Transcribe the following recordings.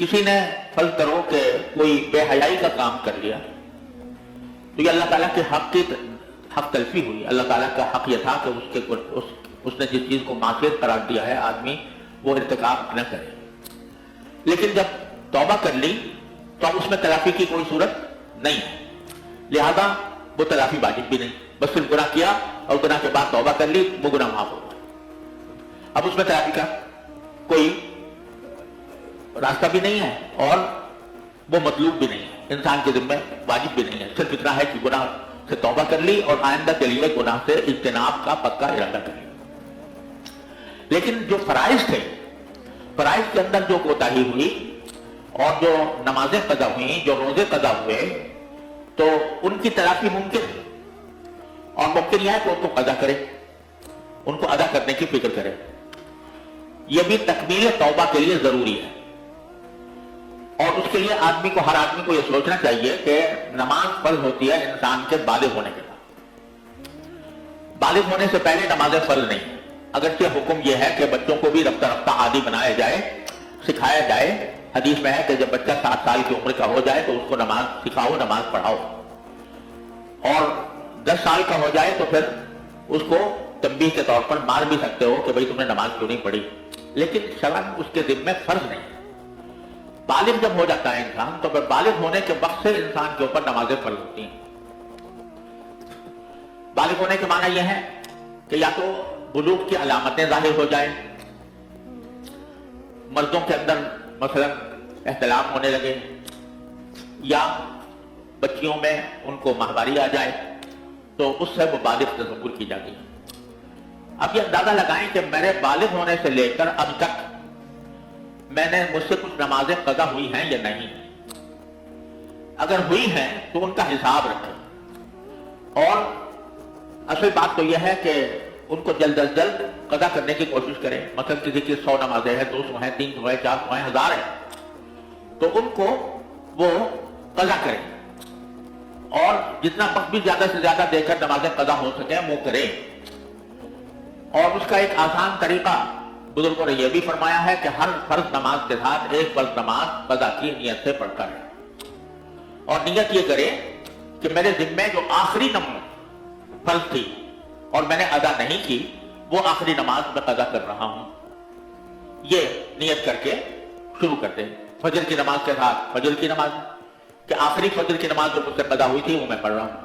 किसी ने फर्ज करो कि कोई बेहयाई का काम कर लिया, तो ये अल्लाह ताला के हक तलफी हुई। अल्लाह ताला का हक यह था कि उसने जिस चीज को मासियत करार दिया है आदमी वो इर्तिकाब न करे, लेकिन जब तौबा कर ली तो अब उसमें तलाफी की कोई सूरत नहीं है, लिहाजा वो तलाफी वाजिब भी नहीं, बस सिर्फ गुनाह किया और गुनाह के बाद तौबा कर ली, वो गुनाह माफ हो गया। अब उसमें तलाफी का कोई रास्ता भी नहीं है और वो मतलूब भी नहीं है, इंसान के जिम्मे वाजिब भी नहीं है, सिर्फ इतना है कि गुनाह से तौबा कर ली और आइंदा के लिए गुनाह से इज्तिनाब का पक्का इरादा कर लिया। लेकिन जो फराइज थे, फराइज के अंदर जो कोताही हुई और जो नमाजें कदा हुई, जो रोजे कदा हुए, तो उनकी तलाफी मुमकिन है और मुमकिन यह है कि उनको कदा करे, उनको अदा करने की फिक्र करे। यह भी तकमील तौबा के लिए जरूरी है और उसके लिए आदमी को, हर आदमी को यह सोचना चाहिए कि नमाज फर्ज होती है इंसान के बालिग होने के बाद, बालिग होने से पहले नमाजें फर्ज नहीं। अगरचे हुक्म यह है कि बच्चों को भी रफ्ता रफ्ता आदी बनाया जाए, सिखाया जाए। हदीस में है कि जब बच्चा 7 साल की उम्र का हो जाए तो उसको नमाज सिखाओ, नमाज पढ़ाओ, और 10 साल का हो जाए तो फिर उसको तंबीह के तौर पर मार भी सकते हो कि भाई तुमने नमाज क्यों नहीं पढ़ी, लेकिन शरअन उसके जिम्मे फर्ज नहीं। बालिग जब हो जाता है इंसान तो फिर बालिग होने के वक्त से इंसान के ऊपर नमाजें फर्ज होती हैं। बालिग होने के माना यह है कि या तो बुलूग की अलामतें जाहिर हो जाए, मर्दों के अंदर मसलन एहतलाम होने लगे, या बच्चियों में उनको माहवारी आ जाए, तो उससे वो बालिग तस्वुर की जाती है। अब ये अंदाजा लगाएं कि मेरे बालिग होने से लेकर अब तक मुझसे कुछ नमाजें कदा हुई हैं या नहीं। अगर हुई हैं तो उनका हिसाब रखें, और असल बात तो यह है कि उनको जल्द अज जल्द कदा करने की कोशिश करें। मतलब किसी की 100 नमाजें हैं, 200 हैं, 300 हैं, 400 हैं, 1000 हैं, तो उनको वो कदा करें और जितना वक्त भी ज्यादा से ज्यादा देकर नमाजें कदा हो सके वो करें। और उसका एक आसान तरीका बुजुर्गों ने यह भी फरमाया है कि हर फर्ज नमाज के साथ एक फर्ज नमाज कदा की नियत से पढ़ता है, और नियत ये करे कि मेरे जिम्मे जो आखिरी नमाज फर्ज थी और मैंने अदा नहीं की, वो आखिरी नमाज मैं कदा कर रहा हूं, ये नियत करके शुरू करते हैं। फजर की नमाज के साथ फजर की नमाज कि आखिरी फजर की नमाज जो मुझसे कदा हुई थी वो मैं पढ़ रहा हूं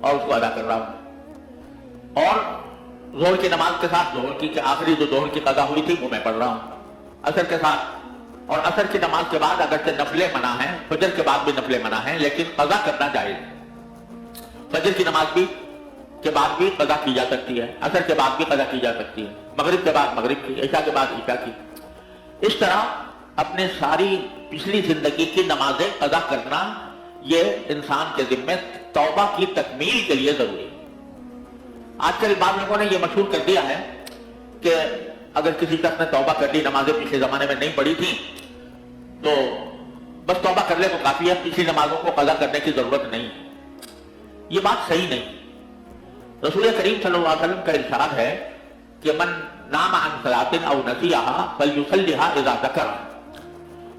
और उसको अदा कर रहा हूं, और जोहर की नमाज के साथ जोहर की आखिरी जो जोहर की कदा हुई थी वो मैं पढ़ रहा हूं। असर के साथ, और असर की नमाज के बाद अगरचे नफले मना है, फजर के बाद भी नफले मना है, लेकिन कदा करना जायज है। फजर की नमाज भी के बाद भी कदा की जा सकती है, असर के बाद भी कदा की जा सकती है, मगरिब के बाद मगरिब की, ईशा के बाद ईशा की। इस तरह अपने सारी पिछली जिंदगी की नमाजें कदा करना ये इंसान के जिम्मे तौबा की तकमील के लिए जरूरी है। आजकल बाद लोगों ने यह मशहूर कर दिया है कि अगर किसी शख्स ने तौबा कर ली, नमाजें पिछले जमाने में नहीं पढ़ी थी, तो बस तौबा कर ले तो काफी है, पिछली नमाजों को कदा करने की जरूरत नहीं है। ये बात सही नहीं। रसूल करीम सल्लल्लाहु अलैहि वसल्लम का इरशाद है कि मन नाम अन सलातिन औ नसियहा फलयुसल्लिहा इज़ा ज़करा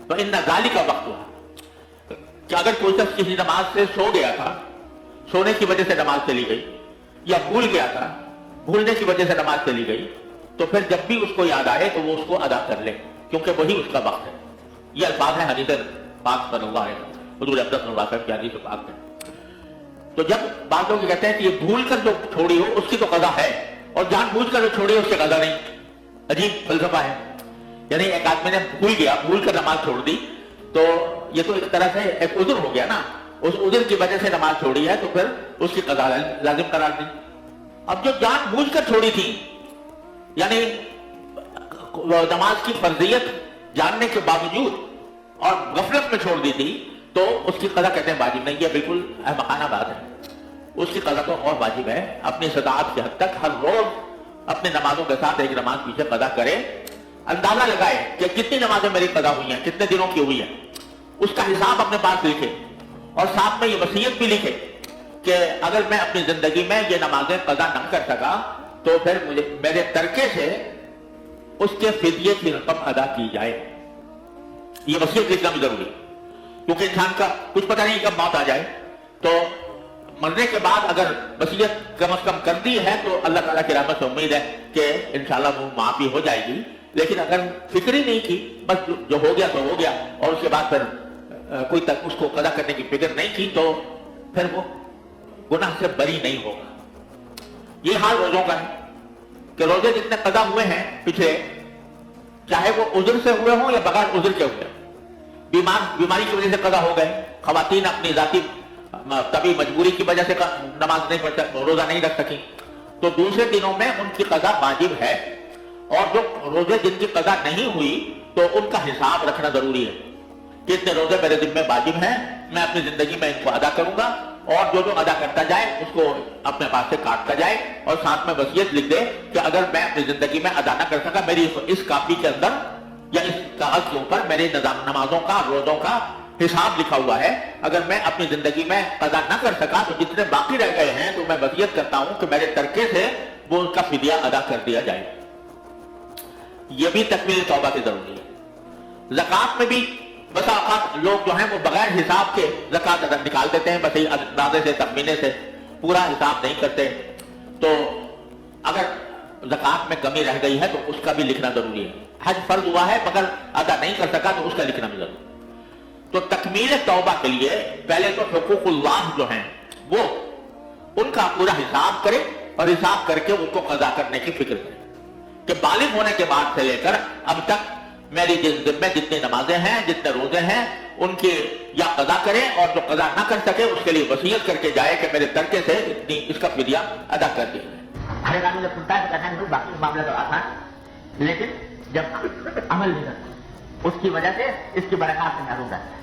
फइन्न ज़ालिका वक़्तुहा, कि अगर कोई शख्स किसी नमाज से सो गया था, सोने की वजह से नमाज चली गई, या भूल गया था, भूलने की वजह से नमाज चली गई, तो फिर जब भी उसको याद आए तो वो उसको अदा कर ले, क्योंकि वही उसका वक्त है। ये अल्फाज है हदीस पाक सल्लल्लाहु अलैहि वसल्लम, हुजूर अक़दस सल्लल्लाहु अलैहि वसल्लम की हदीस पाक में। तो जब बात लोग कहते हैं कि ये भूल कर जो छोड़ी हो उसकी तो कदा है, और जानबूझ कर जो छोड़ी हो उसकी कदा नहीं, अजीब फलसफा है। यानी एक आदमी ने भूल गया, भूल कर नमाज छोड़ दी, तो ये तो एक तरह से एक उज़्र हो गया ना, उस उज़्र की वजह से नमाज छोड़ी है तो फिर उसकी कदा लाजिम करार दी। अब जो जानबूझ कर छोड़ी थी, यानी नमाज की फर्जियत जानने के बावजूद और गफलत में छोड़ दी थी, तो उसकी कदा कहते हैं वाजिब नहीं। है बिल्कुल अहमकाना बात है, उसकी कदा तो और वाजिब है। अपनी सताअत की हद तक हर रोज अपने नमाजों के साथ एक नमाज पीछे कदा करे, अंदाजा लगाए कि कितनी नमाजें मेरी कदा हुई हैं, कितने दिनों की हुई है, उसका हिसाब अपने पास लिखे, और साथ में ये वसीयत भी लिखे कि अगर मैं अपनी जिंदगी में ये नमाजें कदा न कर सका तो फिर मुझे मेरे तरके से उसके फिदिये की रकम अदा की जाए। ये वसीयत लिखना भी जरूरी है, क्योंकि इंसान का कुछ पता नहीं कब मौत आ जाए। तो मरने के बाद अगर वसीयत कम से कम कर दी है तो अल्लाह ताला की रहमत से उम्मीद है कि इंशाल्लाह वो माफी हो जाएगी। लेकिन अगर फिक्र ही नहीं की, बस जो हो गया तो हो गया, और उसके बाद फिर कोई तक उसको कदा करने की फिक्र नहीं की, तो फिर वो गुनाह से बरी नहीं होगा। ये हाल रोजों का है कि रोजे जितने कदा हुए हैं पिछले, चाहे वो उज्र से हुए हों या बगैर उज्र के हुए, बीमारी की वजह से कदा हो गए, खवातीन अपनी जाती तभी मजबूरी की वजह से नमाज नहीं पढ़ सकती, रोजा नहीं रख सकी, तो दूसरे दिनों में उनकी कदा वाजिब है। और जो रोजे जिनकी कदा नहीं हुई तो उनका हिसाब रखना जरूरी है कि इतने रोजे मेरे जिम्मे वाजिब हैं, मैं अपनी जिंदगी में इनको अदा करूंगा, और जो जो अदा करता जाए उसको अपने पास से काटता जाए, और साथ में वसीयत लिख दे कि अगर मैं अपनी जिंदगी में अदा न कर सका, मेरी इस कापी के अंदर या इस कागज के ऊपर मेरे नमाजों का, रोजों का हिसाब लिखा हुआ है। अगर मैं अपनी जिंदगी में अदा न कर सका तो जितने बाकी रह गए हैं तो मैं वसीयत करता हूं कि मेरे तरके से वो उनका फिदिया अदा कर दिया जाए। यह भी तकमील तौबा की जरूरी है। ज़कात में भी बसा औकात लोग जो हैं वो बगैर हिसाब के ज़कात अदा निकाल देते हैं, बस अंदाजे से, तखमीने से, पूरा हिसाब नहीं करते। तो अगर ज़कात में कमी रह गई है तो उसका भी लिखना जरूरी है। हज फर्ज हुआ है मगर अदा नहीं कर सका तो उसका लिखना भी जरूरी है। तो तकमील तौबा के लिए पहले तो हुकूकुल्लाह जो हैं वो उनका पूरा हिसाब करे, और हिसाब करके उनको कज़ा करने की फिक्र करे कि बालिग होने के बाद से लेकर अब तक मेरी जिम्मे जितनी नमाजें हैं, जितने रोजे हैं, उनके या कज़ा करे, और जो कज़ा ना कर सके उसके लिए वसीयत करके जाए कि मेरे तरके से इतनी इसका फिदिया अदा कर दिया जाए। हर आदमी जब सुनता है तो कहता है बाकी मामला तो आसान, लेकिन जब अमल नहीं करता उसकी वजह से इसकी बरकत से महरूम रहता है,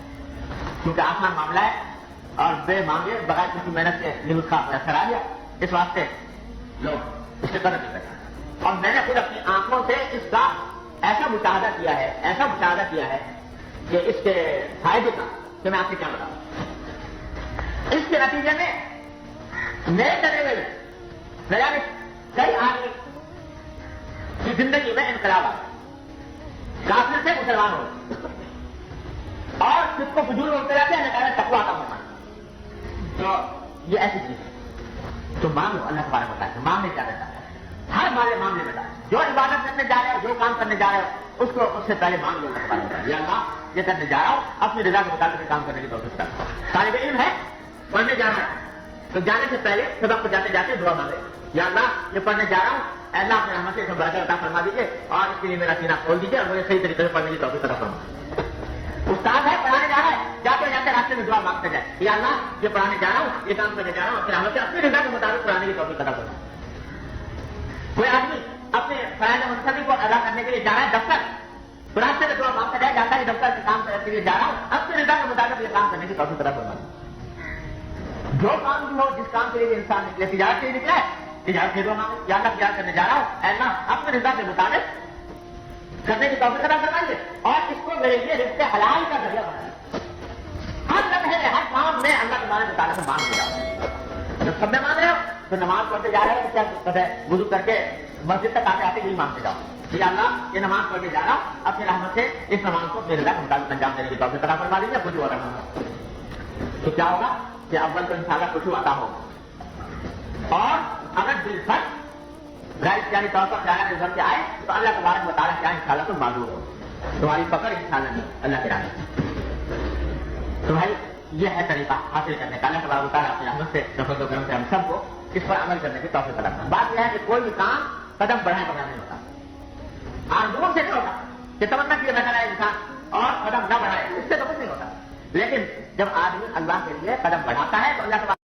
क्योंकि आसान मामला है और बे मांगे बगैर किसी मेहनत के उसका असर आ गया। इस वास्ते लोग इससे कदर नहीं करते। और मैंने खुद अपनी आंखों से इसका ऐसा मुशाहदा किया है कि इसके फायदे का कि मैं आपसे क्या बताऊं। इसके नतीजे में मेरे चले गए नया कई आदमी की जिंदगी में इनकलाब आ काफिर से मुसलमान हो, और किसको फजूल होते रहते हैं, नकारा तकवा का होना। तो ये ऐसी चीज है तो मांगो, अल्लाह तबारक व तआला मांगने क्या रहता है, हर हमारे मामले में जो इबादत करने जा रहे हो, जो काम करने जा रहे हो, उसको उससे पहले मांग लो अल्लाह तबारक व तआला, या अल्लाह ये करने जा रहा हूं, अपनी रजा के मुताबिक काम करने की तौफीक कर। तालिब इल्म है, पढ़ने जा रहा है, तो जाने से पहले सबक को जाते जाते दुआ मांगे, या अल्लाह ये पढ़ने जा रहा हूं, अल्लाह अपने रहमत से इसमें बरकत अता फरमा दीजिए, और इसके लिए मेरा सीना खोल दीजिए, और मुझे सही तरीके से पढ़ने की तौफीक अता फरमा। उस्ताद है, पढ़ाने जा रहा है, जाते जाते रास्ते में दुआ मांगते जाए, या अल्लाह ये पढ़ाने जा रहा हूं, ये काम करने जा रहा हूं, अपने रहमत से अपनी रजा के मुताबिक पढ़ाने की तौफीक अता फरमा। कोई आदमी अपने फराइज़ मुस्तक़बिल को अदा करने के लिए जा रहा है दफ्तर, तो रास्ते में दुआ मांगता जाए, जाता है दफ्तर के काम करने के लिए जा रहा हूं, अपनी रजा के मुताबिक ये काम करने की तौफीक अता फरमा। जो काम भी हो, जिस काम के लिए इंसान निकले, तिजारत के लिए निकला है, तिजारत के दुआ मांगे, या अल्लाह तिजारत करने जा रहा हूं, अल्लाह अपनी रजा के मुताबिक करने की तौफीक अता फरमाइए, और इसको मेरे लिए रिज़्क़ हलाल का जरिया बनाइए। हर लम्हे हर काम में अल्लाह तबारक व तआला से मांग जाओ। जब सब में मांग रहे हो तो नमाज पढ़ते जा रहे हो तो क्या कहते हैं, वुज़ू करके मस्जिद तक आते आते यही मांगते जाओ कि अल्लाह ये नमाज पढ़ने जा रहा हूं, अपनी रहमत से इस नमाज को मेरे रज़ा के मुताबिक अंजाम देने की तौफीक अता फरमा दीजिए, खुशू अता फरमा। तो क्या होगा कि अव्वल तो इंशाअल्लाह खुशू अता होगा, और अगर दिल भर गैर यानी तौर पर प्यारा निभर के आए तो अल्लाह तबारक व तआला क्या इंशाअल्लाह तुम मालूम हो, तुम्हारी पकड़ इंशाअल्लाह नहीं अल्लाह के रास्ते। तो भाई ये है तरीका हासिल करने का, अल्लाह तबारक व तआला अपनी रहमत से नफरत व करम से हम सबको इस पर अमल करने की तौफीक अता फरमाए। बात यह है कि कोई भी काम कदम बढ़ाए बगैर नहीं होता, आरज़ुओं से नहीं होता कि तमन्ना किए न कराए इंसान और कदम न बढ़ाए, इससे तो कुछ नहीं होता। लेकिन जब आदमी अल्लाह के लिए कदम बढ़ाता है तो अल्लाह